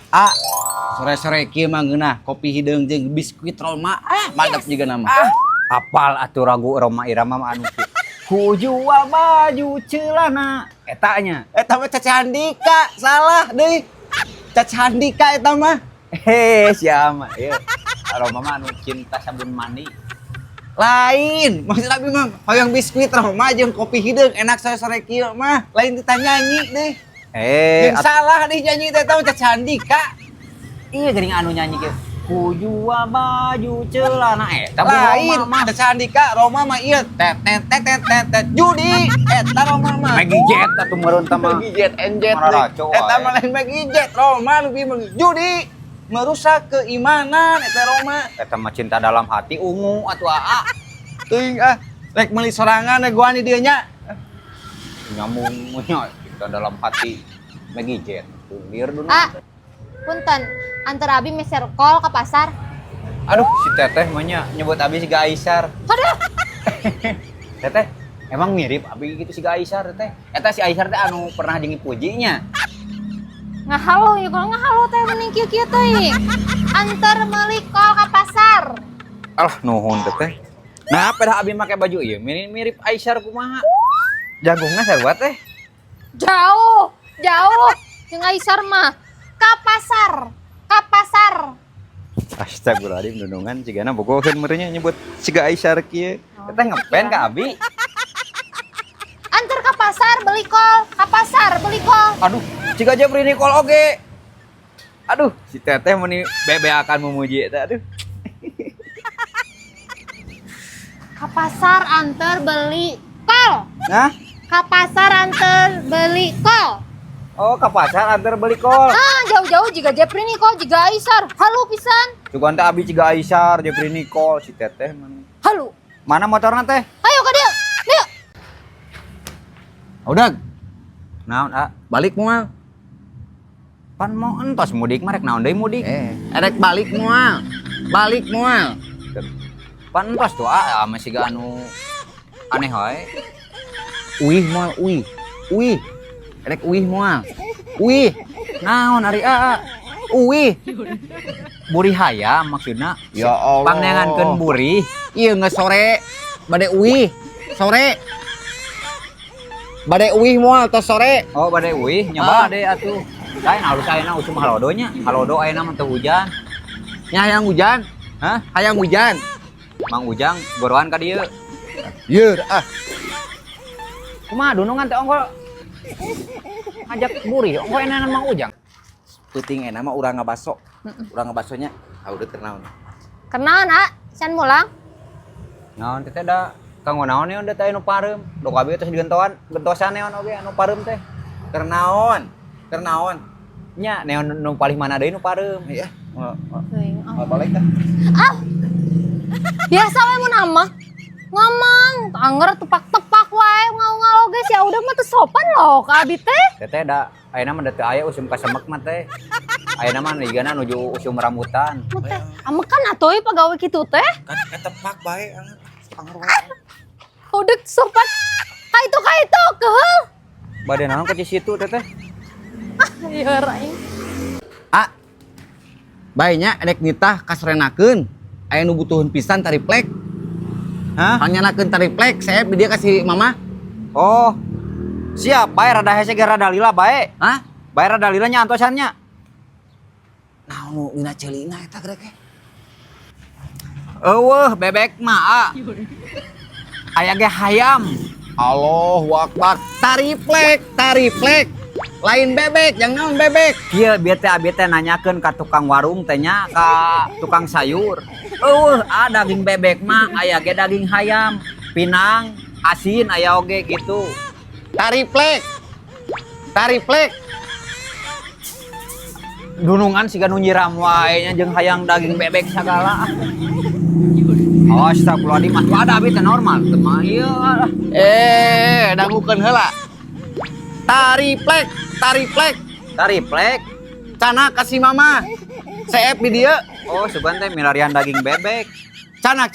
Ah, sore-sore kieu mah geunah kopi hideung jeung biskuit Roma. Mantap juga nama. Apal atuh ragu Roma Irama mah anu kieu. Kujua baju celana etanya. Eta mah Caca Handika, salah deui. Caca Handika eta mah. Sia mah ieu. Roma mah anu cinta sabun mandi. Lain, maksud abi mah hoyong biskuit Roma jeung kopi hideung enak sore-sore kieu mah. Lain ditanyanyi deui. Yang salah nih nyanyi teh tahu Caca Handika. Iya geuning anu nyanyi kieu. Kujua baju celana eta Lain mah Caca Handika, Roma mah ieu tet tet tet tet tet tet judi eta Roma mah. Maggie Jet atuh meureun teh mah. Maggie Jet enjet Mararaco, eta mah lain Maggie Jet, Roma lebih judi merusak keimanan eta Roma. Eta mah cinta dalam hati ungu atuh aa. Teuing rek meuli sorangan gua di dieu nya. Nyambung nya cinta dalam hati Maggie Jet. Lieur dulu. Punten, antara abi meser kol ke pasar. Aduh, si Teteh mah nya nyebut abi siga Aisyar. Aduh, Teteh, emang mirip abi gitu siga Aisyar Teteh. Eta si Aisyar teh anu pernah jeung pujinya. ngahalo ya kalau ngahalo teh mending kieu-kieu teh. Antar meuli kol ke pasar. Alah, nuhun Teteh. Nah, pada abi make baju ieu mirip Aisyar kumaha? Jagungna sarua teh. Jauh, jauh. Jeung Aisyar mah ka pasar, ka pasar. Astagfirullahaladzim, nunungan cigana bogoheun merenya nyebut siga Aisyar kieu. Teteh ngepen ka abi. Antar ke pasar beli kol, ke pasar beli kol. Aduh, ciga Jepri Nicole oge. Aduh, si Teteh meni bebe akan memuji eta aduh. Ke pasar antar beli kol. Nah, Ke pasar antar beli kol. oh ke pasar antar beli kol. Ah, jauh-jauh juga Jepri nih kol, juga Aisyar. Halo pisan. Cuman teh abi ciga Aisyar, Jepri Nicole, si Teteh mana? Halo. Mana motorna teh? Ayo ke dia. Dia. Udah, Naon, balik moal. pan mau entos mudik mah rek naon deui mudik. Erek balik moal. Balik moal. Pan entos tuh ame siga anu aneh wae. Uih moal, uih. Uih. Erek uih moal. Uih. Naon ari Uih. buri hayam maksudna. Ya Allah. Pangneangankeun buri. Iya nggak sore. Bade uih. Sore. Bade uih moal tos sore. Oh, bade euih nyoba deh atuh. Lain halus ayeuna usum halodonya. Halodo ayeuna mah teu hujan. Nya hayang hujan. Hah? Hayang hujan. Mang Ujang goroan ka dieu. Yeur Kumaha dunungan teh ongko ngajak buri, ongko enanan Mang Ujang. Peuting enak mah urang ngabaso. Urang ngabasonya udah ternaon. Kenaon, Can mulang? Naon teh da kanggo naon neon da teh anu parem. Dok abi tos gentosan neon oge anu parem teh. Kernaon. Kernaon. Nya neon nu palih mana deui nu parem. Iya. Balik teh. Biasa we mun amah. Ngomong, anger tepak-tepak wae ngau-ngau geus ya udah mah teu sopan loh ka abi teh. Teteh da ayeuna mah da teu aya usum kasemek mah teh. Ayeuna mah ligana nuju usum rambutan. Amekan atuh pagawe kitu teh. Kan ketepak bae anger wae. Udah sopan. Ka itu keheul. Bade naon ka ci situ teteh? Ya raing. Bae nya erek nitah kasrenakeun. Aya nu butuhun pisan tariplek. Hah? Hanyanakeun tariplek, saya dia kasih mama. Oh. Siap, bae rada hese ge rada lila bae. Hah? Bae rada lila nya antosannya. Nah, nu dina ceulina eta grek. Eueuh bebek mah aya ge hayam. Allahu Akbar. Tariplek. Lain bebek, yang naon bebek? Kieu bieu teh abi teh nanyakeun ka tukang warung teh nya ka tukang sayur. Eueuh daging bebek mah aya ge daging hayam, pinang, asin aya oge gitu. Tariplek. Dunungan siga nu nyiram wae nya jeung hayang daging bebek sagala. Astagfirullahaladzim, mah ada abi teh normal teh mah ieu. Dangukeun heula. Tariplek. Cana kasih mama. CF di dia. Oh, sugan teh milarian daging bebek. Canak.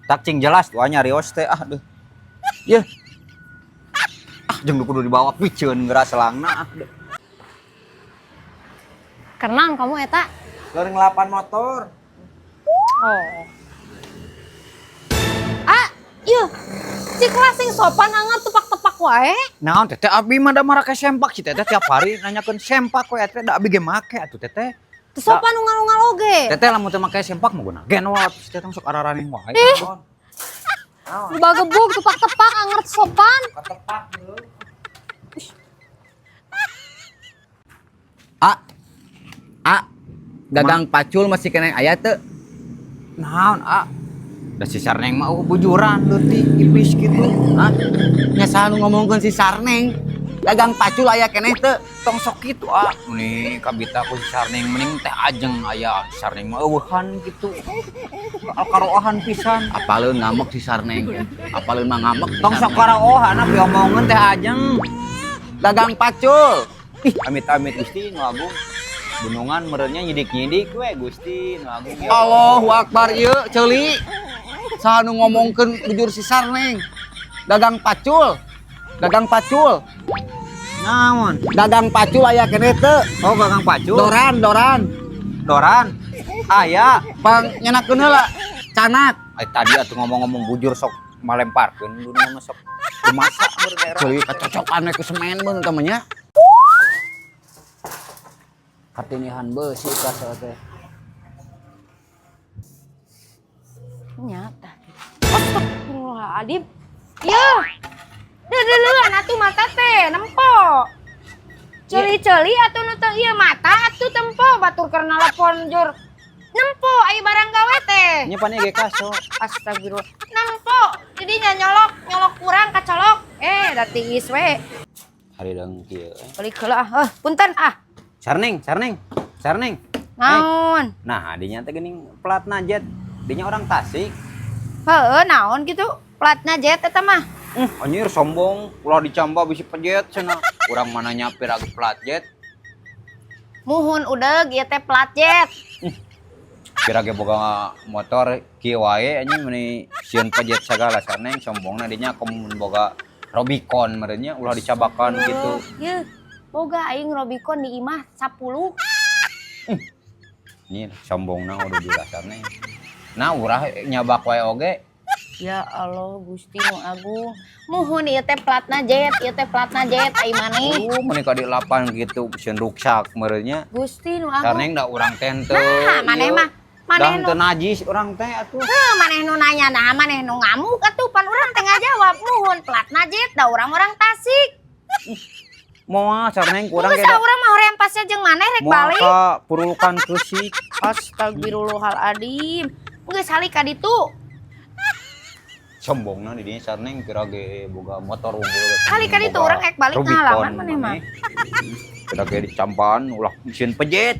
Tak cing jelas tuh nyarios teh aduh. Yeuh. Jeung kudu dibawa piceun geura selangna. Kenang kamu eta? Keur ngelapan motor. Oh. Ah, iya. Si kelas sing sopan anger tepak-tepak wae. Naon teteh abi mah da marake sempak si teteh tiap hari nanyakeun sempak we teteh da abi ge make atuh teteh. Teu sopan unggal-unggal oge. Teteh lamun teu make sempak mah guna gen wae si teteh sok araraneh wae. Bagebug tepak-tepak anger teu sopan. Ketepak dulu. Dagang pacul masih kena aya teu? Naon da si Sarneng mah bujuran leutik ipis kitu. Nya saha nu ngomongkeun si Sarneng? Dagang pacul aya keneh teu? Tong sok kitu meni kabita ku si Sarneng mending teh ajeng aya si Sarneng mah eueuhan kitu. Karoahan pisan. Apaleun ngamek si Sarneng. Apaleun mah ngamek. Tong sok karoahan abi omongkeun teh ajeng. Dagang pacul. Ih amit-amit Gusti nu agung. Gunungan merenya nyidik-nyidik we Gusti nu agung. Ya Allahu Akbar ieu ceuli. Saha nu ngomongkeun bujur si Sarneng? Dagang pacul. Dagang pacul. naon? Dagang pacul aya keneh teu? Oh gagang pacul. Doran. Aya. Pang nyenakeun heula. Canak. Tadi atuh ngomong-ngomong bujur sok malemparkeun dunia mah sok dimasak berdaerah. Ceuli kacocokan we ku semen beun teh nya. Kartinihan beusi ka teh. Nyata. Astagfirullahaladzim. Iya. Deuleuan atuh mata teh nempo. Celi-celi atuh nu teu ieu mata atuh tempo batur keur nelpon jur. Nempo aya barang gawe teh. Nya pane ge kaso. Astagfirullah. Nempo. Jadi nyolok kurang kacolok. Da tiis we. Harideung kieu. Balik heula punten Sarneng. Naon? Nah, dinya teh geuning platna jet. Dinya orang Tasik. Heueuh naon gitu? Platna jet eta mah. Anjir sombong, ulah dicamba bisi pejet cenah. Urang mana nyapir agi plat jet. Muhun udeug ieu teh plat jet. Kira ge boga motor kieu wae anjing meuni sieun pejet sagala Sarneng sombongna dinya komun boga Robicon merenya ulah dicabakan gitu. Ieu boga aing Robicon di imah 10. Ini sombongna udah dirasarna. Nah, urah nyabak wae oge. Ya Allah Gusti nu agung. Muhun ieu teh platna jet ai maneh. Meni ka di lapan gitu sieun ruksak merenya. Gusti nu agung. Sarneng da urang teh teu. Nah, maneh mah maneh nu teu najis urang teh atuh. maneh nu nanya nah maneh nu ngamuk atuh pan urang teh ngajawab muhun platna jet da urang-urang Tasik. Moal Sarneng kurang ge. Geus urang mah hoream pasnya jeung maneh rek balik. Moal ka purulukan Keusik. Astagfirullahaladzim. Geus halik ka ditu. Sombongna di dinya Sarneng kira ge boga motor unggul. Halik ka ditu urang rek balik ngalaman maneh mah. Kira ge dicampan ulah mesin pejet.